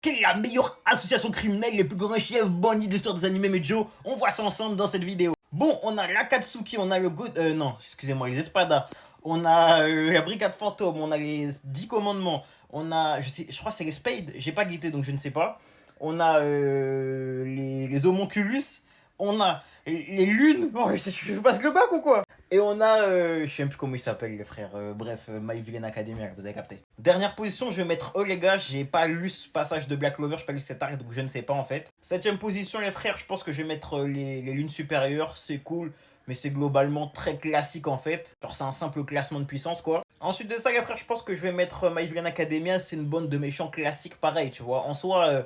Quelle est la meilleure association criminelle, les plus grands chefs bandits de l'histoire des animés Medio? On voit ça ensemble dans cette vidéo. Bon, on a l'Akatsuki, on a le Good... non, excusez-moi, les Espada. On a la Brigade Fantôme, on a les 10 commandements. On a, je crois que c'est les Spades, j'ai pas guetté donc je ne sais pas. On a les Homonculus. On a les lunes. Oh, je passe le bac ou quoi? Et on a, je sais même plus comment il s'appelle les frères. Bref, My Villain Academia, vous avez capté. Dernière position, je vais mettre eux les gars. J'ai pas lu ce passage de Black Clover, j'ai pas lu cet arc, donc je ne sais pas en fait. Septième position les frères, je pense que je vais mettre les lunes supérieures. C'est cool, mais c'est globalement très classique en fait. Genre c'est un simple classement de puissance quoi. Ensuite de ça les frères, je pense que je vais mettre My Villain Academia. C'est une bande de méchants classiques pareil, tu vois. En soi...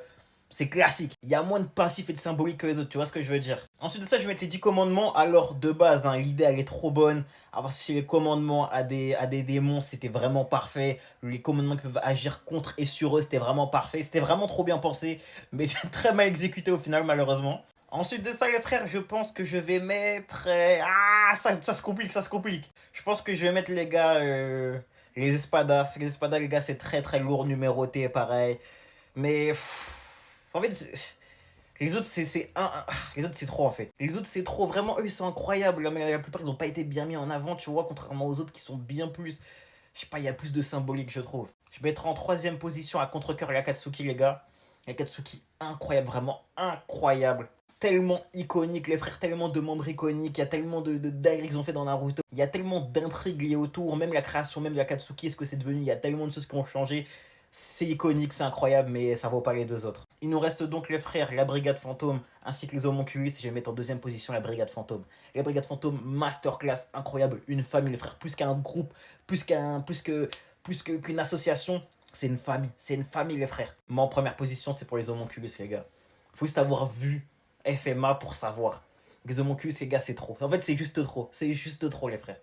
c'est classique. Il y a moins de passifs et de symboliques que les autres, tu vois ce que je veux dire. Ensuite de ça, je vais mettre les 10 commandements. Alors, de base, hein, l'idée, elle est trop bonne. Avoir chez les commandements à des démons, c'était vraiment parfait. Les commandements qui peuvent agir contre et sur eux, c'était vraiment parfait. C'était vraiment trop bien pensé, mais très mal exécuté au final, malheureusement. Ensuite de ça, les frères, je pense que je vais mettre... ça se complique, ça se complique. Je pense que je vais mettre, les gars, les espadas. Les espadas, les gars, c'est très très lourd, numéroté, pareil. Mais... en fait, les autres, les autres, c'est trop en fait. Les autres, c'est trop. Vraiment, eux, ils sont incroyables. Mais la plupart, ils n'ont pas été bien mis en avant, tu vois, contrairement aux autres qui sont bien plus. Je sais pas, il y a plus de symbolique, je trouve. Je mettrai en troisième position à contre-cœur l'Akatsuki, les gars. L'Akatsuki, incroyable, vraiment incroyable. Tellement iconique, les frères, tellement de membres iconiques. Il y a tellement de dingueries qu'ils ont fait dans Naruto. Il y a tellement d'intrigues liées autour. Même la création même de l'Akatsuki, est-ce que c'est devenu? Il y a tellement de choses qui ont changé. C'est iconique, c'est incroyable, mais ça vaut pas les deux autres. Il nous reste donc les frères, la Brigade Fantôme, ainsi que les Homonculus. Et je vais mettre en deuxième position la Brigade Fantôme. La Brigade Fantôme, masterclass, incroyable. Une famille, les frères, plus qu'un groupe, qu'une association. C'est une famille, les frères. Moi, en première position, c'est pour les Homonculus, les gars. Faut juste avoir vu FMA pour savoir. Les Homonculus, les gars, c'est trop. En fait, c'est juste trop. C'est juste trop, les frères.